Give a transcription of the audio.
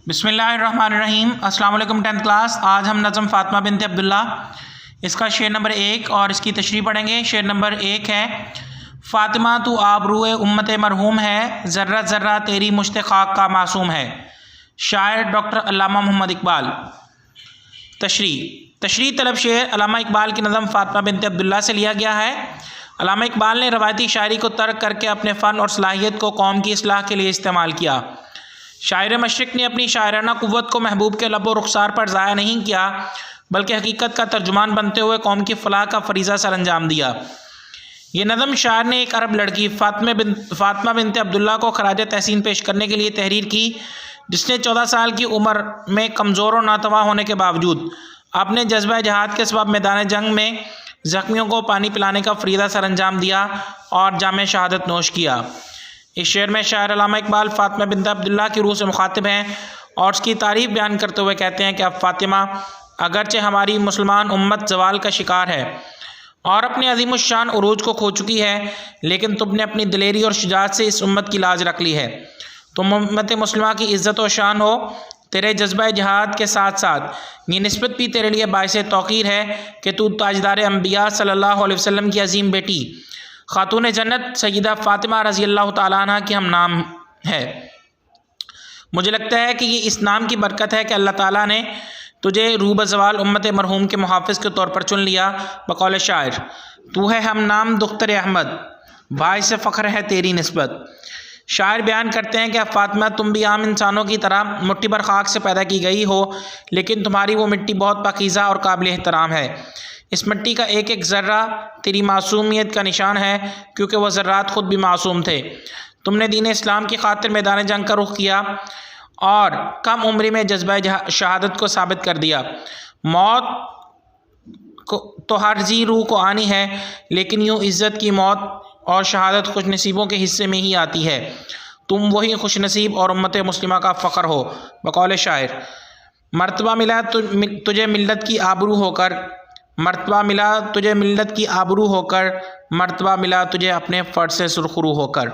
بسم اللہ الرحمن الرحیم۔ السلام علیکم 10th کلاس۔ آج ہم نظم فاطمہ بنت عبداللہ اس کا شعر نمبر 1 اور اس کی تشریح پڑھیں گے۔ شعر نمبر 1 ہے: فاطمہ تو آبروئے امت مرحوم ہے، ذرہ ذرہ تیری مشت خاک کا معصوم ہے۔ شاعر ڈاکٹر علامہ محمد اقبال۔ تشریح طلب شعر علامہ اقبال کی نظم فاطمہ بنت عبداللہ سے لیا گیا ہے۔ علامہ اقبال نے روایتی شاعری کو ترک کر کے اپنے فن اور صلاحیت کو قوم کی اصلاح کے لیے استعمال کیا۔ شاعر مشرق نے اپنی شاعرانہ قوت کو محبوب کے لب و رخسار پر ضائع نہیں کیا، بلکہ حقیقت کا ترجمان بنتے ہوئے قوم کی فلاح کا فریضہ سر انجام دیا۔ یہ نظم شاعر نے ایک عرب لڑکی فاطمہ بنت عبداللہ کو خراج تحسین پیش کرنے کے لیے تحریر کی، جس نے 14 سال کی عمر میں کمزور و ناتواں ہونے کے باوجود اپنے جذبہ جہاد کے سبب میدان جنگ میں زخمیوں کو پانی پلانے کا فریضہ سر انجام دیا اور جام شہادت نوش کیا۔ اس شعر میں شاعر علامہ اقبال فاطمہ بنت عبداللہ کی روح سے مخاطب ہیں اور اس کی تعریف بیان کرتے ہوئے کہتے ہیں کہ اب فاطمہ اگرچہ ہماری مسلمان امت زوال کا شکار ہے اور اپنے عظیم الشان عروج کو کھو چکی ہے، لیکن تم نے اپنی دلیری اور شجاعت سے اس امت کی لاج رکھ لی ہے۔ تم امت مسلمہ کی عزت و شان ہو۔ تیرے جذبہ جہاد کے ساتھ ساتھ یہ نسبت بھی تیرے لیے باعث توقیر ہے کہ تو تاجدار انبیاء صلی اللہ علیہ وسلم کی عظیم بیٹی خاتون جنت سیدہ فاطمہ رضی اللہ تعالیٰ عنہ کی ہم نام ہے۔ مجھے لگتا ہے کہ یہ اس نام کی برکت ہے کہ اللہ تعالیٰ نے تجھے روب زوال امت مرحوم کے محافظ کے طور پر چن لیا۔ بقول شاعر: تو ہے ہم نام دختر احمد، باعث فخر ہے تیری نسبت۔ شاعر بیان کرتے ہیں کہ اب فاطمہ تم بھی عام انسانوں کی طرح مٹھی بھر خاک سے پیدا کی گئی ہو، لیکن تمہاری وہ مٹی بہت پاکیزہ اور قابل احترام ہے۔ اس مٹی کا ایک ایک ذرہ تیری معصومیت کا نشان ہے، کیونکہ وہ ذرات خود بھی معصوم تھے۔ تم نے دین اسلام کی خاطر میدان جنگ کا رخ کیا اور کم عمری میں جذبہ شہادت کو ثابت کر دیا۔ موت تو ہر ذی روح کو آنی ہے، لیکن یوں عزت کی موت اور شہادت خوش نصیبوں کے حصے میں ہی آتی ہے۔ تم وہی خوش نصیب اور امت مسلمہ کا فخر ہو۔ بقول شاعر: مرتبہ ملا تجھے ملت کی آبرو ہو کر، مرتبہ ملا تجھے ملت کی آبرو ہو کر، مرتبہ ملا تجھے اپنے فرد سے سرخرو ہو کر۔